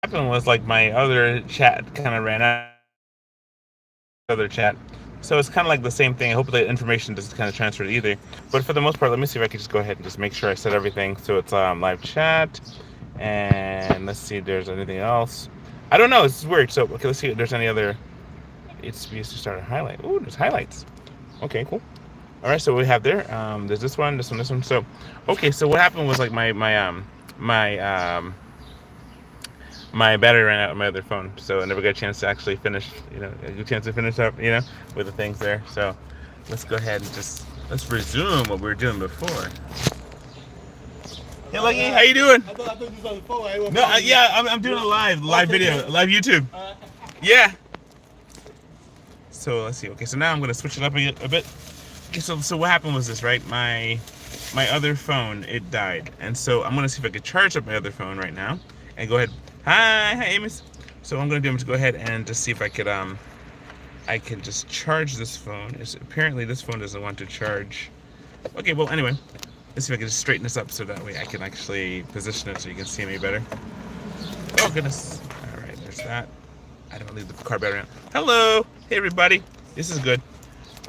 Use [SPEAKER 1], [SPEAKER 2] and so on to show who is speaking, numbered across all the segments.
[SPEAKER 1] happened was like my other chat kind of ran out. Other chat. So it's kind of like the same thing. I hope the information doesn't kind of transfer either. But for the most part, let me see if I can just go ahead and just make sure I set everything so it's live chat. And let's see if there's anything else. I don't know. It's weird. So okay, let's see if there's any other. It's used to start a highlight. Ooh, there's highlights. Okay, cool. All right, so we have there. There's this one, this one, this one. So, okay, so what happened was like my my battery ran out on my other phone, so I never got a chance to actually finish. A good chance to finish up. With the things there. So, let's go ahead and let's resume what we were doing before. Hey, Lucky, how you doing?
[SPEAKER 2] I thought you was on the phone.
[SPEAKER 1] No, yeah, I'm doing a live video, live YouTube. Yeah. So let's see. Okay, so now I'm gonna switch it up a bit. Okay, so what happened was this, right? My other phone, it died, and so I'm gonna see if I could charge up my other phone right now, and go ahead. Hi, Amos. So what I'm gonna do is go ahead and just see if I could I can just charge this phone. Apparently this phone doesn't want to charge. Okay, well anyway, let's see if I can just straighten this up so that way I can actually position it so you can see me better. Oh goodness. All right, there's that. I don't leave the car battery on. Hello, hey everybody. This is good.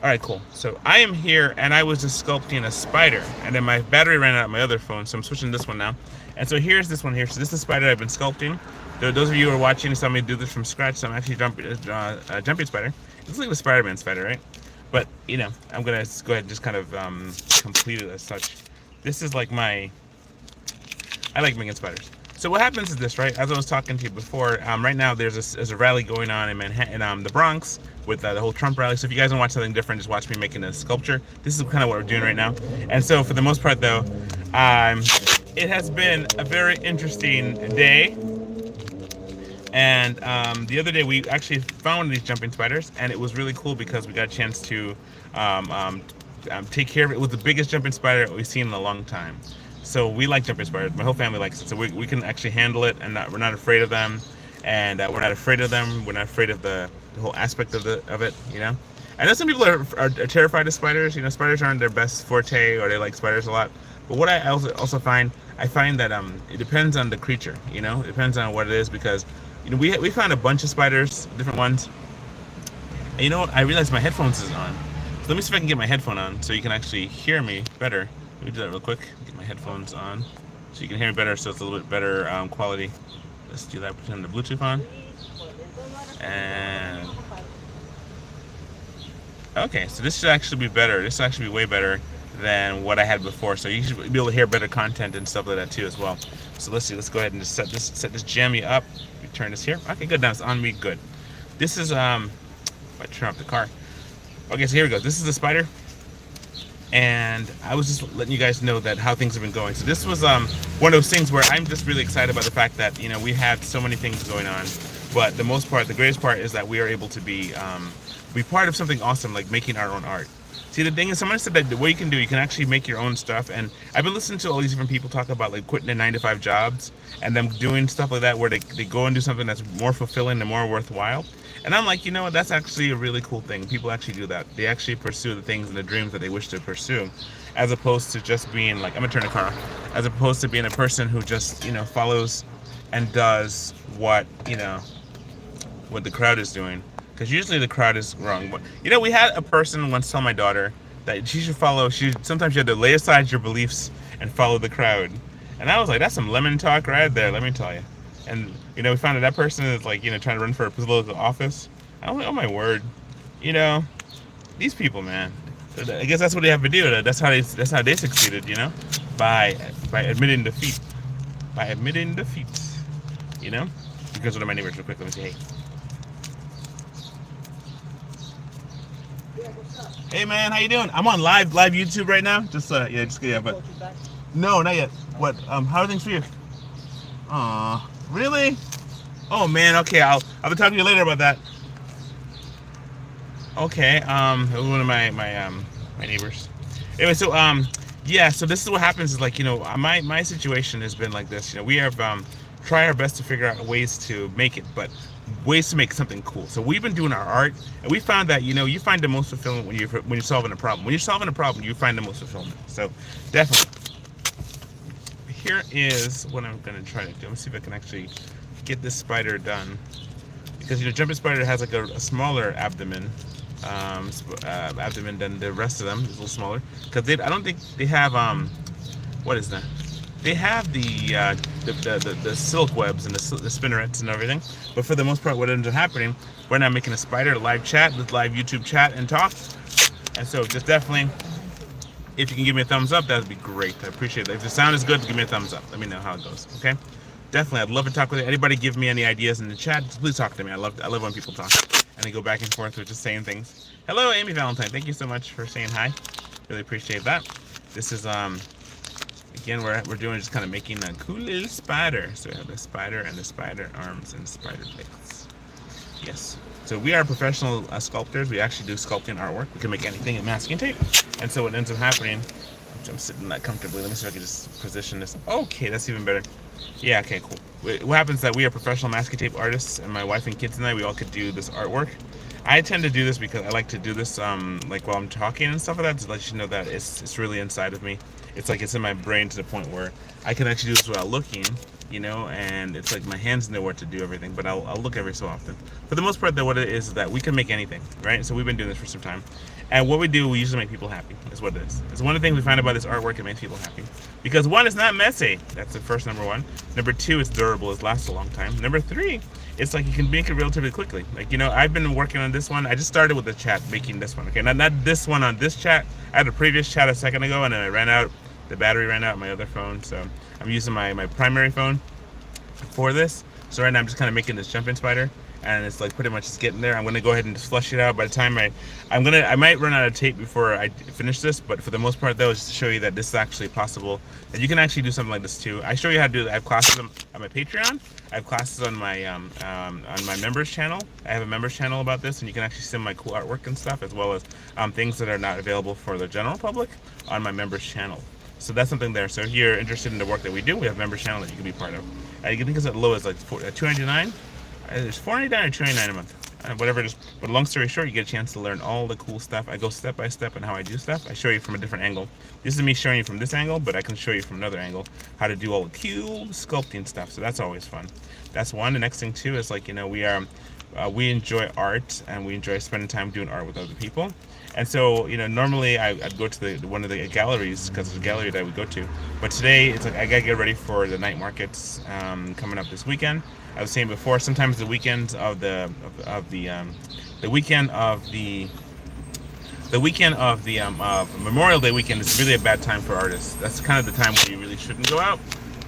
[SPEAKER 1] All right, cool. So I am here, and I was just sculpting a spider, and then my battery ran out on my other phone, so I'm switching this one now. And so here's this one here. So this is the spider I've been sculpting. Those of you who are watching saw me do this from scratch, so I'm actually jumping spider. It looks like a Spider-Man spider, right? But I'm gonna go ahead and just kind of complete it as such. This is like I like making spiders. So what happens is this, right? As I was talking to you before, right now there's a rally going on in Manhattan, the Bronx, with the whole Trump rally. So if you guys want to watch something different, just watch me making a sculpture. This is kind of what we're doing right now. And so for the most part, though, it has been a very interesting day. And the other day we actually found these jumping spiders, and it was really cool because we got a chance to take care of it. It was the biggest jumping spider we've seen in a long time. So we like jumping spiders. My whole family likes it. So we can actually handle it, and we're not afraid of them. And we're not afraid of them. We're not afraid of the whole aspect of it. I know some people are terrified of spiders. Spiders aren't their best forte, or they like spiders a lot. But what I also find, that it depends on the creature. It depends on what it is, because we found a bunch of spiders, different ones. And you know what? I realized my headphones is on. So let me see if I can get my headphone on so you can actually hear me better. Let me do that real quick. Get my headphones on so you can hear me better, so it's a little bit better quality. Let's do that. Turn the Bluetooth on. And okay, so this should actually be better. This should actually be way better than what I had before. So you should be able to hear better content and stuff like that too as well. So let's see. Let's go ahead and just set this jammy up. We turn this here. Okay, good. Now it's on me. Good. This is if I turn off the car. Okay, so here we go. This is the spider. And I was just letting you guys know that how things have been going. So this was one of those things where I'm just really excited about the fact that we had so many things going on, but the greatest part is that we are able to be part of something awesome, like making our own art. See, the thing is, someone said that what you can do, you can actually make your own stuff. And I've been listening to all these different people talk about like quitting their 9-to-5 jobs and them doing stuff like that, where they go and do something that's more fulfilling and more worthwhile. And I'm like, that's actually a really cool thing. People actually do that. They actually pursue the things and the dreams that they wish to pursue, as opposed to just being like, I'm gonna turn the car off, as opposed to being a person who just, follows and does what the crowd is doing. Because usually the crowd is wrong. But, we had a person once tell my daughter that she should sometimes you have to lay aside your beliefs and follow the crowd. And I was like, that's some lemon talk right there, let me tell you. And, we found that person is like, trying to run for a political office. I'm like, oh my word. These people, man. I guess that's what they have to do. That's how they succeeded, by admitting defeat. By admitting defeat. Because one of my neighbors real quick, let me say, hey. Hey man, how you doing? I'm on live YouTube right now. But no, not yet. What? How are things for you? Really? Oh man, okay. I'll be talking to you later about that. Okay. One of my neighbors. Anyway, so yeah. So this is what happens. Is like my situation has been like this. We have try our best to figure out ways to make it, but ways to make something cool. So we've been doing our art, and we found that you find the most fulfillment when you're solving a problem. When you're solving a problem, you find the most fulfillment. So definitely. Here is what I'm gonna try to do. Let me see if I can actually get this spider done, because jumping spider has like a smaller abdomen, abdomen than the rest of them. It's a little smaller because I don't think they have what is that? They have the silk webs and the spinnerets and everything, but for the most part, what ends up happening, we're now making a spider live chat, with live YouTube chat and talk, and so just definitely, if you can give me a thumbs up, that would be great. I appreciate it. If the sound is good, give me a thumbs up. Let me know how it goes. Okay? Definitely, I'd love to talk with you. Anybody give me any ideas in the chat? Please talk to me. I love when people talk and they go back and forth with just saying things. Hello, Amy Valentine. Thank you so much for saying hi. Really appreciate that. This is again, we're doing just kind of making a cool little spider. So we have the spider and the spider arms and spider legs. Yes. So we are professional sculptors. We actually do sculpting artwork. We can make anything in masking tape. And so what ends up happening, I'm sitting that comfortably. Let me see if I can just position this. Okay, that's even better. Yeah, okay, cool. What happens is that we are professional masking tape artists, and my wife and kids and I, we all could do this artwork. I tend to do this because I like to do this like while I'm talking and stuff like that, to let you know that it's really inside of me. It's like it's in my brain to the point where I can actually do this without looking, and it's like my hands know what to do everything, but I'll look every so often. For the most part, though, what it is that we can make anything, right? So we've been doing this for some time. And what we do, we usually make people happy, is what it is. It's one of the things we find about this artwork, it makes people happy. Because one, it's not messy. That's the first number one. Number two, it's durable, it lasts a long time. Number three, it's like you can make it relatively quickly. Like, I've been working on this one. I just started with the chat making this one, okay? Not this one on this chat. I had a previous chat a second ago, and then I ran out. The battery ran out on my other phone, so I'm using my primary phone for this. So right now I'm just kind of making this jumping spider, and it's like pretty much just getting there. I'm gonna go ahead and just flush it out. By the time I might run out of tape before I finish this, but for the most part though, just to show you that this is actually possible, and you can actually do something like this too. I show you how to do that. I have classes on my Patreon. I have classes on my members channel. I have a members channel about this, and you can actually see my cool artwork and stuff, as well as things that are not available for the general public on my members channel. So that's something there. So if you're interested in the work that we do, we have a members channel that you can be part of. You can think it's as low as like $2.99. It's $4.99 or $2.99 a month, whatever it is. But long story short, you get a chance to learn all the cool stuff. I go step by step on how I do stuff. I show you from a different angle. This is me showing you from this angle, but I can show you from another angle how to do all the cube sculpting stuff. So that's always fun. That's one. The next thing too is like, we enjoy art, and we enjoy spending time doing art with other people. And so, normally I'd go to one of the galleries, because it's a gallery that we go to. But today, it's like I gotta get ready for the night markets coming up this weekend. I was saying before, sometimes the weekend of the Memorial Day weekend is really a bad time for artists. That's kind of the time where you really shouldn't go out,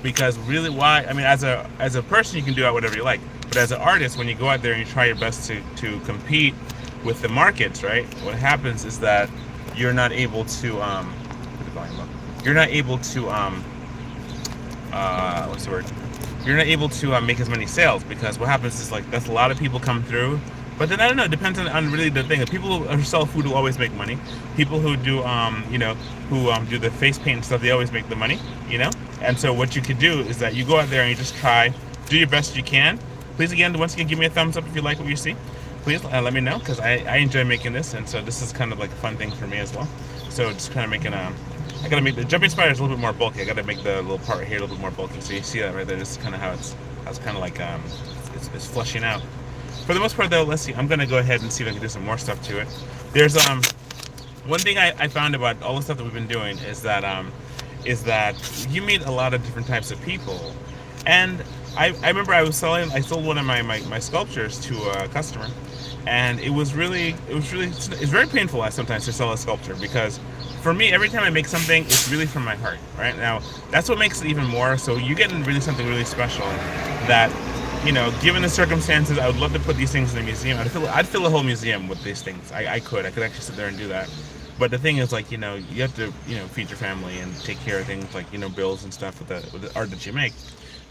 [SPEAKER 1] because really, as a person, you can do out whatever you like. But as an artist, when you go out there and you try your best to compete with the markets, right? What happens is that you're not able to put the volume up. You're not able to what's the word? You're not able to make as many sales, because what happens is like that's a lot of people come through. But then I don't know. It depends on really the thing. The people who sell food will always make money. People who do who do the face paint and stuff, they always make the money. And so what you could do is that you go out there and you just try, do your best you can. Please once again, give me a thumbs up if you like what you see. Please let me know, because I enjoy making this, and so this is kind of like a fun thing for me as well. So just kind of making I gotta make the jumping spider is a little bit more bulky. I gotta make the little part here a little bit more bulky. So you see that right there. This is kind of how it's kind of like it's flushing out. For the most part though, let's see. I'm gonna go ahead and see if I can do some more stuff to it. There's one thing I found about all the stuff that we've been doing is that you meet a lot of different types of people, and I remember I sold one of my sculptures to a customer, and it's very painful sometimes to sell a sculpture, because for me, every time I make something, it's really from my heart, right? Now, that's what makes it even more, so you're getting really something really special that, given the circumstances, I would love to put these things in a museum. I'd fill a whole museum with these things. I could actually sit there and do that. But the thing is, like, you have to, feed your family and take care of things like, bills and stuff with the art that you make.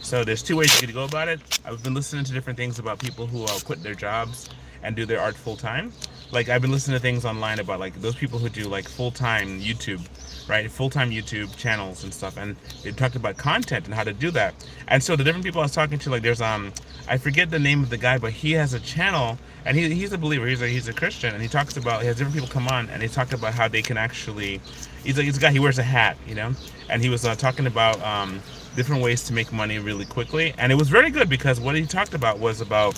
[SPEAKER 1] So there's two ways you could go about it. I've been listening to different things about people who quit their jobs and do their art full time. Like, I've been listening to things online about like those people who do like full-time YouTube, right? Full-time YouTube channels and stuff, and they talked about content and how to do that. And so the different people I was talking to, like there's I forget the name of the guy, but he has a channel, and he's a believer. He's a Christian, and he has different people come on, and they talk about how they can actually. He's a guy. He wears a hat, and he was talking about different ways to make money really quickly. And it was very good because what he talked about was about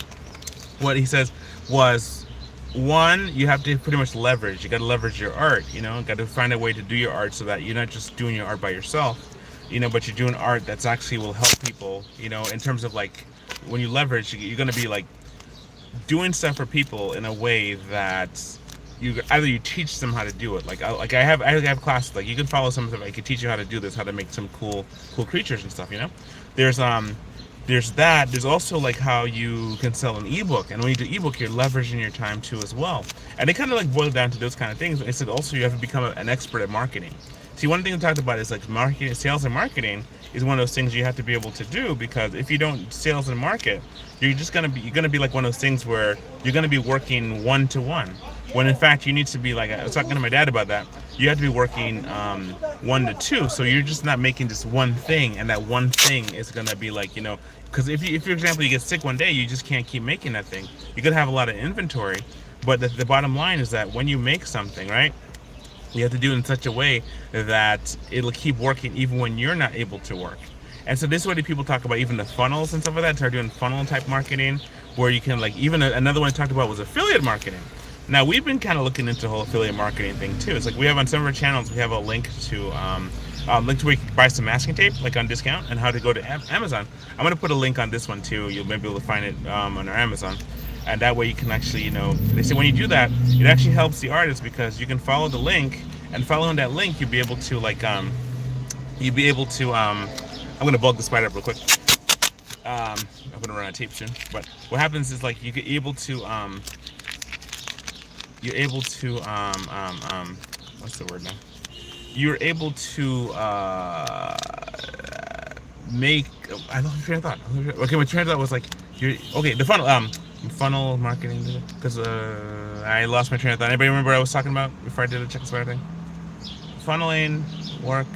[SPEAKER 1] what he says was, one, you have to pretty much leverage. You got to leverage your art. Got to find a way to do your art so that you're not just doing your art by yourself, but you're doing art that's actually will help people. In terms of like when you leverage, you're going to be like doing stuff for people in a way that you teach them how to do it. Like I have classes like you can follow some stuff. I can teach you how to do this, how to make some cool creatures and stuff. There's that. There's also like how you can sell an ebook, and when you do ebook, you're leveraging your time too as well. And they kind of like boil down to those kind of things. They said also you have to become an expert at marketing. See, one thing we talked about is like marketing, sales and marketing is one of those things you have to be able to do, because if you don't sales and market, you're gonna be like one of those things where you're gonna be working 1-to-1. When in fact you need to be like, I was talking to my dad about that. You have to be working 1-to-2, so you're just not making just one thing, and that one thing is gonna be like because if for example you get sick one day, you just can't keep making that thing. You're gonna have a lot of inventory, but the bottom line is that when you make something, right, you have to do it in such a way that it'll keep working even when you're not able to work. And so this is what people talk about, even the funnels and stuff like that. Start doing funnel type marketing, where you can like, even another one I talked about was affiliate marketing. Now we've been kind of looking into the whole affiliate marketing thing too. It's like we have on some of our channels, we have a link to where you can buy some masking tape like on discount, and how to go to Amazon. I'm gonna put a link on this one too. You'll maybe be able to find it on our Amazon. And that way you can actually, they say when you do that, it actually helps the artist, because you can follow the link, and following that link, you'll be able to like, I'm gonna bug the spider up real quick. I'm gonna run out of tape soon. But what happens is like you're able to, what's the word now? You're able to make. I lost my train of thought. Okay, my train of thought was like, the funnel marketing, because I lost my train of thought. Anybody remember what I was talking about before I did the chicken spider thing? Funneling, work,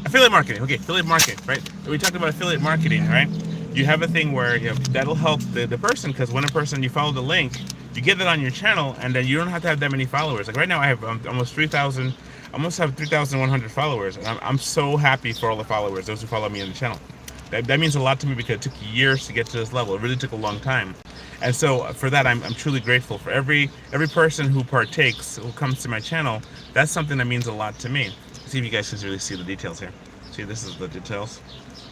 [SPEAKER 1] affiliate marketing. Okay, affiliate marketing, right? We talked about affiliate marketing, right? You have a thing where that'll help the person, because when you follow the link, you get that on your channel, and then you don't have to have that many followers. Like right now, I have almost 3,000. Almost have 3,100 followers, and I'm so happy for all the followers, those who follow me on the channel. That means a lot to me, because it took years to get to this level. It really took a long time, and so for that, I'm truly grateful for every person who partakes, who comes to my channel. That's something that means a lot to me. Let's see if you guys can really see the details here. See, this is the details,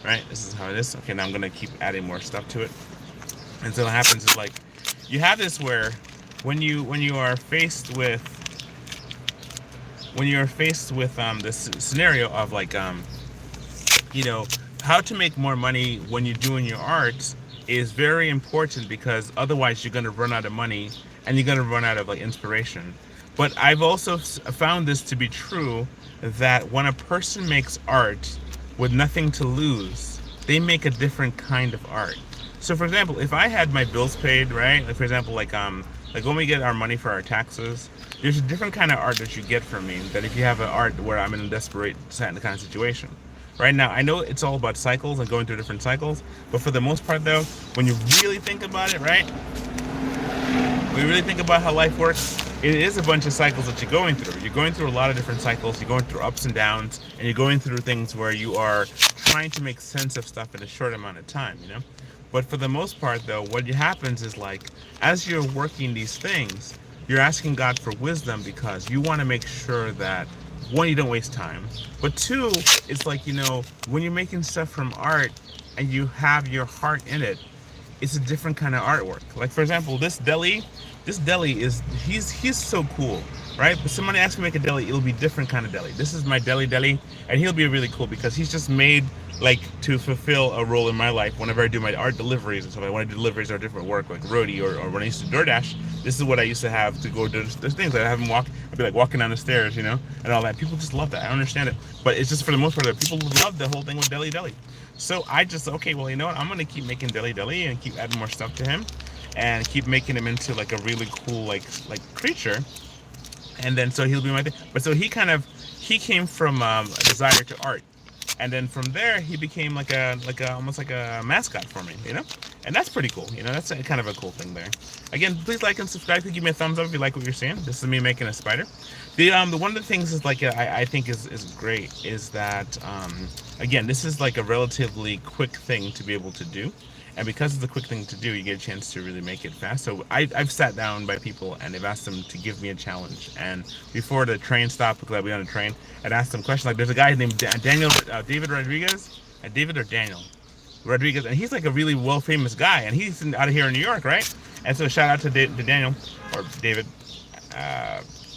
[SPEAKER 1] right? This is how it is. Okay, now I'm gonna keep adding more stuff to it, and so what happens is like you have this where when you are faced with this scenario of like how to make more money when you're doing your art is very important, because otherwise you're going to run out of money, and you're going to run out of like inspiration. But I've also found this to be true, that when a person makes art with nothing to lose, they make a different kind of art. So for example, if I had my bills paid, right, like for example, like when we get our money for our taxes, there's a different kind of art that you get from me than if you have an art where I'm in a desperate kind of situation. Right now, I know it's all about cycles and going through different cycles, but for the most part though, when you really think about it, right? When you really think about how life works, it is a bunch of cycles that you're going through. You're going through a lot of different cycles. You're going through ups and downs, and you're going through things where you are trying to make sense of stuff in a short amount of time, But for the most part though, what happens is like, as you're working these things, you're asking God for wisdom, because you want to make sure that, one, you don't waste time, but two, it's like, when you're making stuff from art and you have your heart in it, it's a different kind of artwork. Like for example, this deli is, he's so cool, right? But somebody asks me to make a deli, it'll be different kind of deli. This is my deli, and he'll be really cool, because he's just made like to fulfill a role in my life. Whenever I do my art deliveries and stuff, when I do deliveries or different work like roadie or when I used to DoorDash, this is what I used to have to go do those things. I'd have him walk, I'd be like walking down the stairs, and all that. People just love that. I don't understand it, but it's just for the most part, people love the whole thing with deli. So I just, okay, well, you know what? I'm gonna keep making deli and keep adding more stuff to him, and keep making him into like a really cool like creature. And then so he'll be my thing. But so he came from a desire to art. And then from there, he became like a almost like a mascot for me, And that's pretty cool. That's kind of a cool thing there. Again, please like and subscribe. Give me a thumbs up if you like what you're seeing. This is me making a spider. The one of the things is like I think is great is that again, this is like a relatively quick thing to be able to do. And because it's a quick thing to do, you get a chance to really make it fast. So I've sat down by people and they've asked them to give me a challenge. And before the train stopped, because I'll be on a train, I'd asked them questions. Like there's a guy named David Rodriguez, David or Daniel Rodriguez, and he's like a really famous guy, and he's out of here in New York, right? And so shout out to Daniel or David.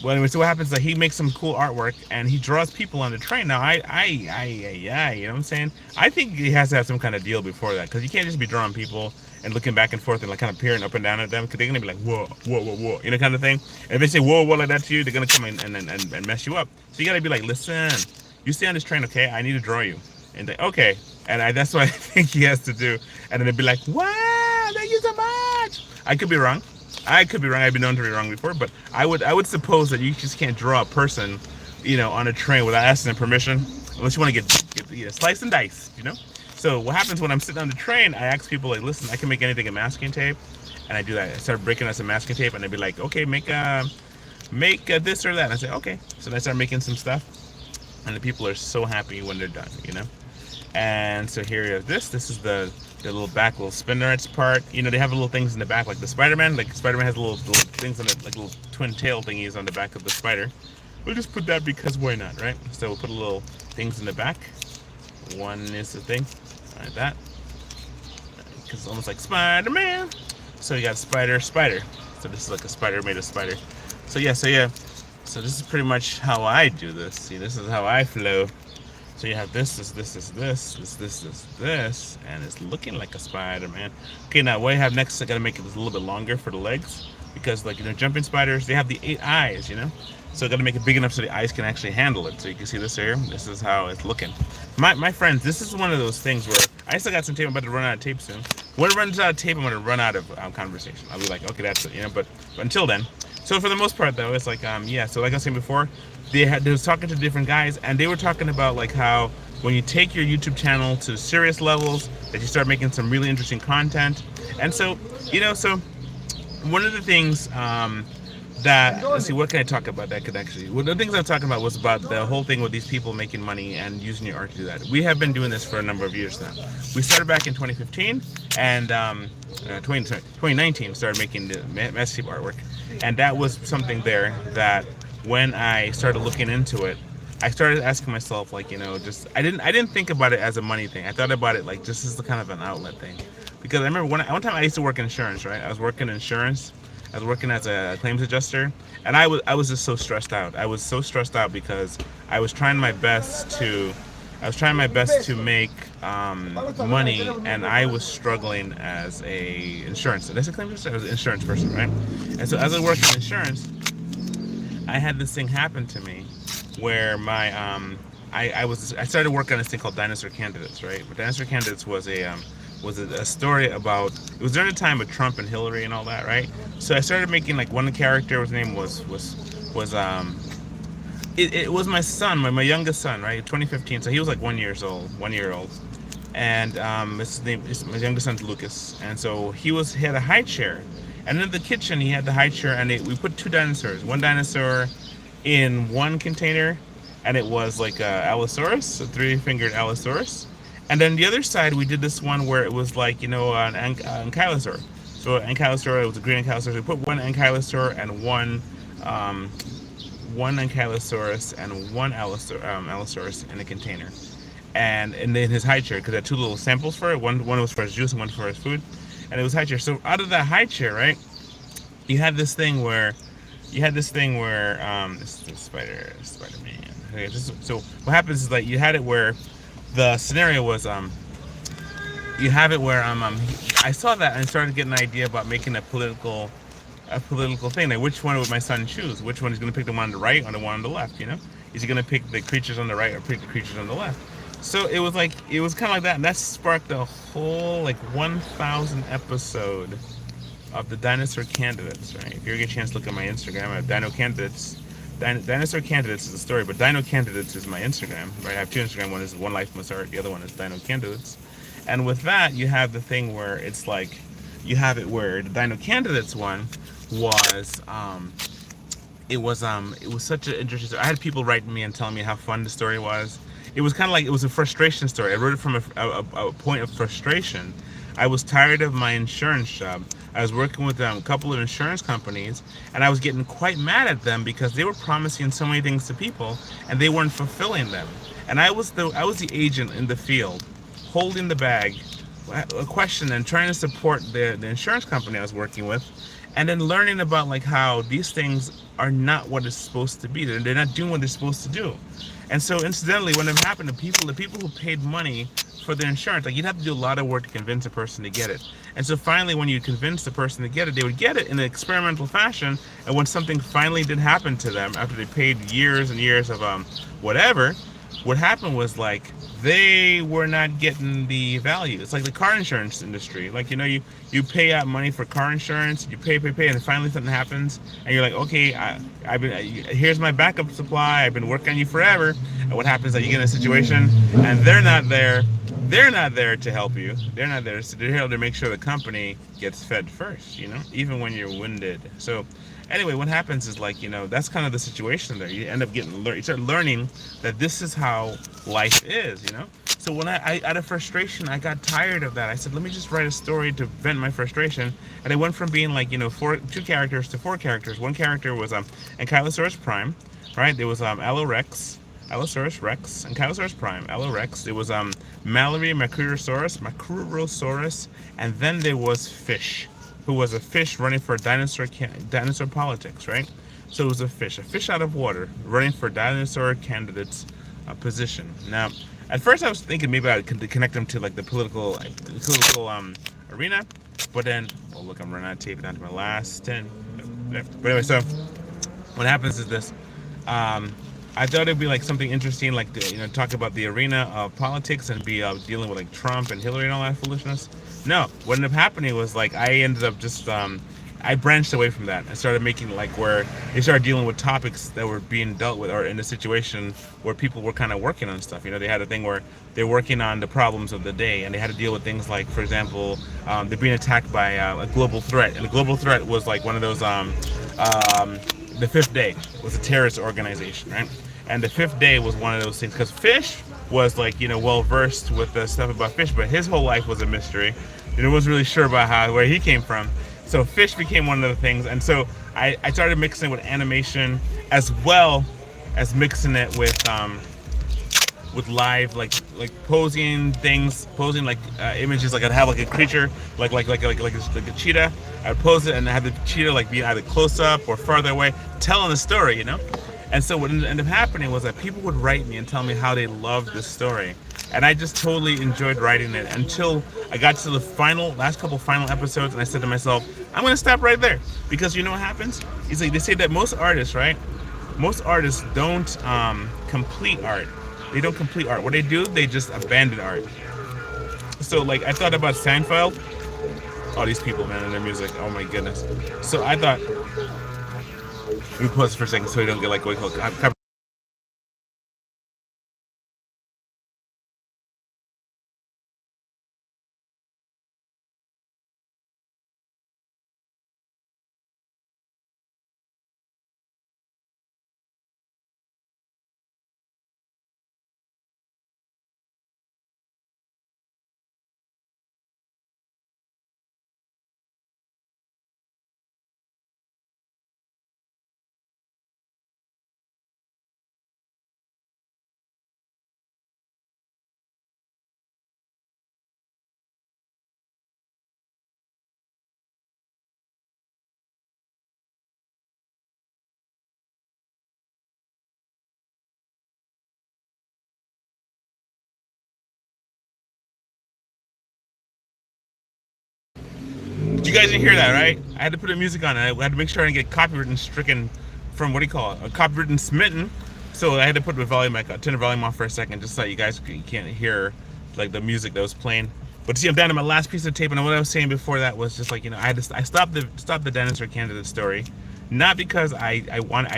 [SPEAKER 1] Well, anyway, so what happens is that he makes some cool artwork and he draws people on the train. Now, you know what I'm saying? I think he has to have some kind of deal before that, because you can't just be drawing people and looking back and forth and like kind of peering up and down at them, because they're gonna be like whoa, whoa, whoa, whoa, kind of thing. And if they say whoa, whoa like that to you, they're gonna come in and mess you up. So you gotta be like, listen, you stay on this train, okay? I need to draw you. And they, okay, and that's what I think he has to do. And then they'd be like, wow, thank you so much. I could be wrong. I've been known to be wrong before, but I would suppose that you just can't draw a person, on a train without asking them permission, unless you want to get slice and dice, So what happens when I'm sitting on the train? I ask people like, listen, I can make anything in masking tape, and I do that. I start breaking out some masking tape, and they'd be like, okay, make this or that. And I say, okay. So then I start making some stuff, and the people are so happy when they're done, And so here you have this. This is the little back little spinnerets part. They have little things in the back, like the Spider-Man. Like Spider-Man has little things on it, like little twin tail thingies on the back of the spider. We'll just put that because why not, right? So we'll put little things in the back. One is the thing, like that, because it's almost like Spider-Man. So you got spider. So this is like a spider made of spider. So yeah. So this is pretty much how I do this. See, this is how I flow. So you have this, and it's looking like a Spider-Man. Okay, now what I have next, I gotta make it a little bit longer for the legs, because like jumping spiders, they have the 8 eyes, So I gotta make it big enough so the eyes can actually handle it. So you can see this here. This is how it's looking. My friends, this is one of those things where I still got some tape. I'm about to run out of tape soon. When it runs out of tape, I'm gonna run out of conversation. I'll be like, okay, that's it, But until then. So for the most part, though, it's like yeah. So like I was saying before, they was talking to different guys, and they were talking about like how when you take your YouTube channel to serious levels, that you start making some really interesting content. And so so one of the things that, let's see, what can I talk about that could actually, well, the things I'm talking about was about the whole thing with these people making money and using your art to do that. We have been doing this for a number of years now. We started back in 2015, and 2019 started making the massive artwork. And that was something there that when I started looking into it, I started asking myself, like, just I didn't think about it as a money thing. I thought about it like just as kind of an outlet thing, because I remember one time I used to work in insurance, right? I was working in insurance. I was working as a claims adjuster, and I was just so stressed out. I was so stressed out because I was trying my best to make money, and I was struggling as a insurance. Did I say claims adjuster? I was an insurance person, right? And so as I worked in insurance, I had this thing happen to me where my I started working on this thing called Dinosaur Candidates, right? But Dinosaur Candidates was a story about, it was during the time of Trump and Hillary and all that, right? So I started making like one character. His name was it was my son, my youngest son, right? 2015. So he was like 1 year old, and my youngest son's Lucas, and so he had a high chair, and in the kitchen he had the high chair, and we put 2 dinosaurs. One dinosaur in one container, and it was like a Allosaurus, a 3-fingered Allosaurus. And then the other side, we did this one where it was like, an ankylosaur. So an ankylosaur, it was a green ankylosaur. We put one ankylosaur and one ankylosaurus and one Allosaurus in a container. And in his high chair, because I had 2 little samples for it. One was for his juice and one for his food. And it was high chair. So out of that high chair, right, you had this thing where this is Spider-Man. Okay, so what happens is like you had it where the scenario was you have it where I saw that and started getting an idea about making a political thing. Like, which one would my son choose? Which one is going to pick, the one on the right or the one on the left? Is he going to pick the creatures on the right or pick the creatures on the left? So it was kind of like that, and that sparked a whole like 1,000 episode of the Dinosaur Candidates, right? If you ever get a chance to look at my Instagram at Dino Candidates. Dinosaur Candidates is the story, but Dino Candidates is my Instagram, right? I have 2 Instagram. One is One Life Must Art, the other one is Dino Candidates. And with that, you have the thing where it's like you have it where the Dino Candidates one was it was such an interesting story. I had people writing me and telling me how fun the story was. It was kind of like it was a frustration story. I wrote it from a point of frustration. I was tired of my insurance job. I was working with a couple of insurance companies, and I was getting quite mad at them because they were promising so many things to people, and they weren't fulfilling them. And I was the agent in the field, holding the bag, a question, and trying to support the insurance company I was working with, and then learning about like how these things are not what it's supposed to be. They're not doing what they're supposed to do. And so incidentally, when it happened to the people who paid money for their insurance, like you'd have to do a lot of work to convince a person to get it. And so finally, when you convince the person to get it, they would get it in an experimental fashion. And when something finally did happen to them after they paid years and years of whatever, what happened was like they were not getting the value. It's like the car insurance industry. Like, you pay out money for car insurance, you pay, and then finally something happens, and you're like, okay, here's my backup supply. I've been working on you forever. And what happens is that you get in a situation, and they're not there. They're not there to help you. They're not there. So they're here to make sure the company gets fed first. Even when you're winded. So anyway, what happens is like, that's kind of the situation there. You end up you start learning that this is how life is, So when I out of frustration, I got tired of that. I said, let me just write a story to vent my frustration. And I went from being like, 2 characters to 4 characters. One character was Ankylosaurus Prime, right? There was Allosaurus Rex, and Ankylosaurus Prime, Allorex. There was Mallory Macrurosaurus, and then there was Fish, who was a fish running for dinosaur politics, right? So it was a fish out of water, running for dinosaur candidates position. Now, at first I was thinking maybe I could connect them to like the political arena, but then, oh look, I'm running out of tape down to my last 10. But anyway, so what happens is this. I thought it'd be like something interesting, like talk about the arena of politics and be dealing with like Trump and Hillary and all that foolishness. No, what ended up happening was like I ended up just I branched away from that. I started making like where they started dealing with topics that were being dealt with, or in a situation where people were kind of working on stuff. They had a thing where they're working on the problems of the day, and they had to deal with things like, for example, they're being attacked by a global threat, and the global threat was like one of those the Fifth Day was a terrorist organization, right? And the Fifth Day was one of those things, because Fish was like, well versed with the stuff about fish, but his whole life was a mystery. And it wasn't really sure about where he came from. So Fish became one of the things. And so I started mixing it with animation, as well as mixing it with live, like posing like images. Like I'd have like a creature, like a cheetah. I'd pose it and have the cheetah like be either close up or farther away, telling the story, And so what ended up happening was that people would write me and tell me how they loved this story. And I just totally enjoyed writing it until I got to the last couple final episodes, and I said to myself, I'm going to stop right there. Because you know what happens? It's like they say that most artists, right? Most artists don't complete art. They don't complete art. What they do, they just abandon art. So like I thought about Seinfeld. All these people, man, and their music. Oh my goodness. So I thought, let me pause for a second so we don't get like copy. You guys didn't hear that, right? I had to put the music on. I had to make sure I didn't get copyright stricken from, what do you call it? A copyright smitten. So I had to put the volume back up, turn the volume off for a second, just so you guys can't hear like the music that was playing. But see, I'm down to my last piece of tape, and what I was saying before that was just like, I stopped the Dinosaur Candidate story, not because I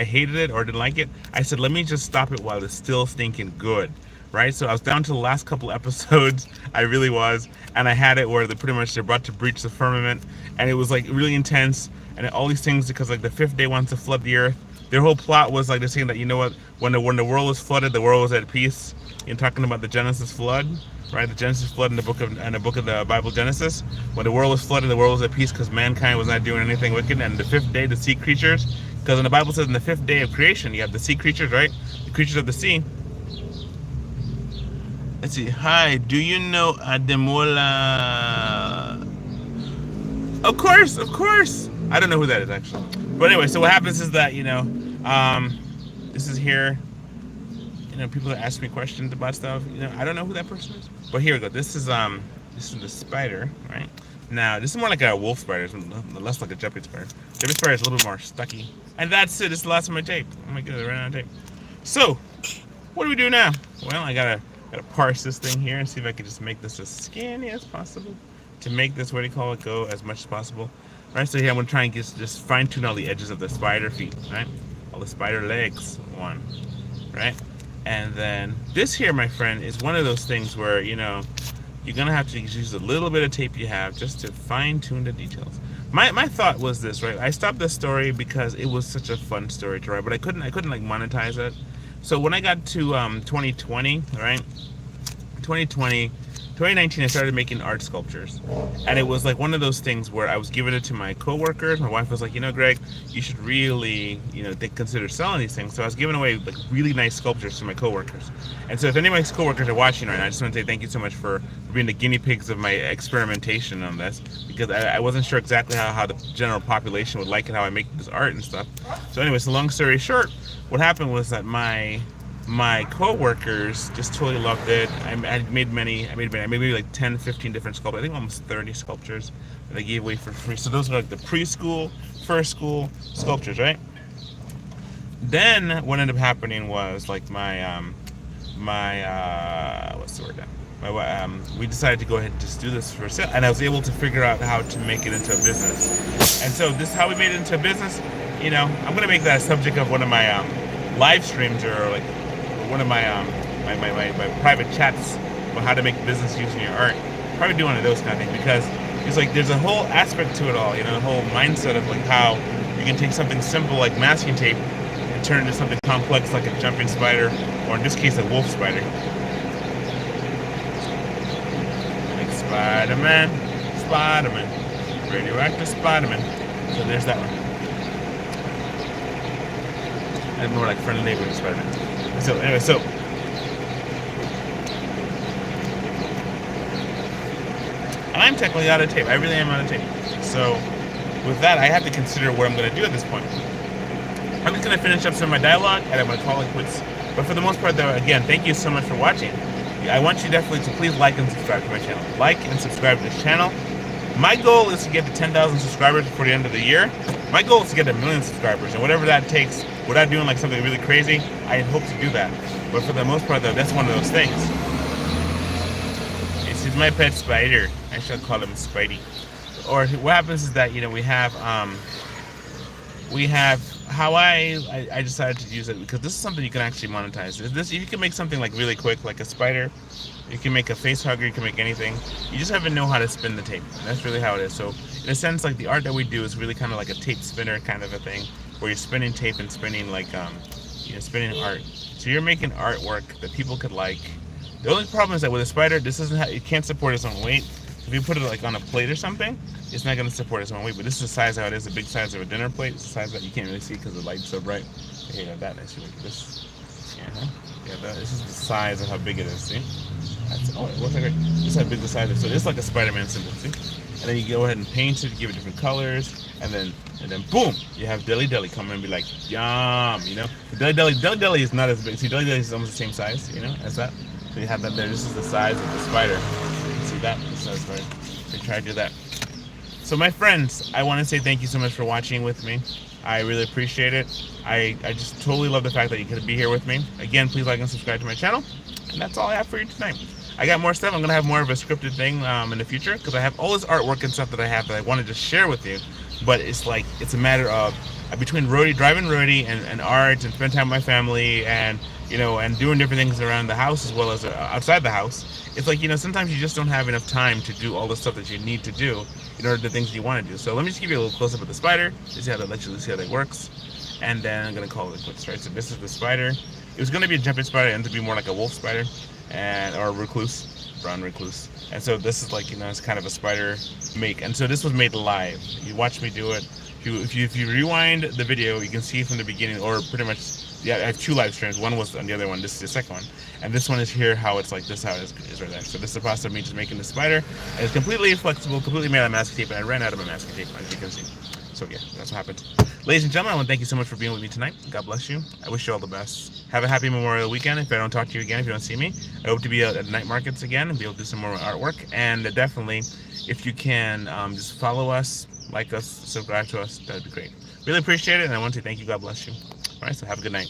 [SPEAKER 1] hated it or didn't like it. I said, let me just stop it while it's still stinking good. right? So I was down to the last couple episodes. I really was, and I had it where they're about to breach the firmament, and it was like really intense, and all these things because like the fifth day wants to flood the earth. Their whole plot was like they're saying that, you know what, when the world was flooded, the world was at peace. You're talking about the Genesis flood, right? The Genesis flood in the book of the Bible, Genesis. When the world was flooded, the world was at peace because mankind was not doing anything wicked. And the fifth day, the sea creatures, because in the Bible says in the fifth day of creation, you have the sea creatures, right? The creatures of the sea. Let's see. Hi, do you know Ademola? Of course, of course. I don't know who that is actually. But anyway, so what happens is that, this is here. People that ask me questions about stuff. I don't know who that person is. But here we go. This is the spider, right? Now, this is more like a wolf spider, less like a jumping spider. Jumping spider is a little bit more stucky. And that's it. This is the last of my tape. Oh my goodness, I ran out of tape. So, what do we do now? Well, I gotta parse this thing here and see if I can just make this as skinny as possible to make this, go as much as possible. Right, so here I'm gonna try and just fine tune all the edges of the spider feet, right? All the spider legs, right? And then this here, my friend, is one of those things where, you're gonna have to use a little bit of tape you have just to fine tune the details. My thought was this, right? I stopped this story because it was such a fun story to write, but I couldn't like monetize it. So when I got to 2020, right? 2019, I started making art sculptures, and it was like one of those things where I was giving it to my coworkers. My wife was like, Greg, you should really, consider selling these things. So I was giving away like really nice sculptures to my coworkers. And so if any of my coworkers are watching right now, I just want to say thank you so much for being the guinea pigs of my experimentation on this, because I wasn't sure exactly how the general population would like it, how I make this art and stuff. So anyway, so long story short, what happened was that my co-workers just totally loved it. I made maybe like 10, 15 different sculptures. I think almost 30 sculptures that I gave away for free. So those are like the preschool, first school sculptures, right? Then what ended up happening was like what's the word now? We decided to go ahead and just do this for sale, and I was able to figure out how to make it into a business. And so this is how we made it into a business. I'm gonna make that a subject of one of my live streams, or like one of my my private chats about how to make business using your art. Probably do one of those kind of things, because it's like there's a whole aspect to it all, the whole mindset of like how you can take something simple like masking tape and turn it into something complex like a jumping spider, or in this case a wolf spider. Like Spider-Man, radioactive Spider-Man. So there's that one. And more like friendly neighborhood Spider-Man. So anyway, I'm technically out of tape. I really am out of tape. So with that, I have to consider what I'm going to do at this point. I'm just going to finish up some of my dialogue, and I'm going to call it quits. But for the most part, though, again, thank you so much for watching. I want you definitely to please like and subscribe to my channel. Like and subscribe to this channel. My goal is to get to 10,000 subscribers before the end of the year. My goal is to get 1 million subscribers, and whatever that takes, without doing like something really crazy, I hope to do that. But for the most part, though, that's one of those things. This is my pet spider. I shall call him Spidey. Or what happens is that we have how I decided to use it, because this is something you can actually monetize. If you can make something like really quick, like a spider, you can make a face hugger, you can make anything. You just have to know how to spin the tape. That's really how it is. So in a sense, like the art that we do is really kind of like a tape spinner kind of a thing, where you're spinning tape and spinning like spinning art. So you're making artwork that people could like. The only problem is that with a spider, it can't support its own weight. If you put it like on a plate or something, it's not going to support its own weight. But this is the size how it is, the big size of a dinner plate. It's the size that you can't really see because the light's so bright. Here, you have that. Let's see this. This is the size of how big it is. See? It looks like this is how big the size is. So it's like a Spider-Man symbol. See? And then you go ahead and paint it, give it different colors, and then boom, you have Deli Deli come in and be like, yum, Deli Deli is not as big. See, Deli Deli is almost the same size, as that. So you have that there. This is the size of the spider. See that? This is spider. So try to do that. So my friends, I want to say thank you so much for watching with me. I really appreciate it. I just totally love the fact that you could be here with me. Again, please like and subscribe to my channel. And that's all I have for you tonight. I got more stuff. I'm going to have more of a scripted thing in the future, because I have all this artwork and stuff that I have that I want to just share with you. But it's a matter of between driving roadie and art and spend time with my family and and doing different things around the house as well as outside the house. It's like, sometimes you just don't have enough time to do all the stuff that you need to do in order to do things you want to do. So let me just give you a little close up of the spider to see how that works. And then I'm going to call it quits, right? So this is the spider. It was going to be a jumping spider, it ended up being more like a wolf spider, or a recluse, brown recluse. And so this is like, it's kind of a spider make. And so this was made live. You watch me do it. If you rewind the video, you can see from the beginning, or pretty much, I have 2 live streams. One was on the other one. This is the second one. And this one is here, how it's like this, how it is right there. So this is the process of me just making the spider. And it's completely flexible, completely made out of masking tape, and I ran out of my masking tape, as you can see. So yeah, that's what happened. Ladies and gentlemen, I want to thank you so much for being with me tonight. God bless you. I wish you all the best. Have a happy Memorial Weekend. If I don't talk to you again, if you don't see me, I hope to be out at night markets again and be able to do some more artwork. And definitely, if you can, just follow us, like us, subscribe to us. That'd be great. Really appreciate it, and I want to thank you. God bless you. All right, so have a good night.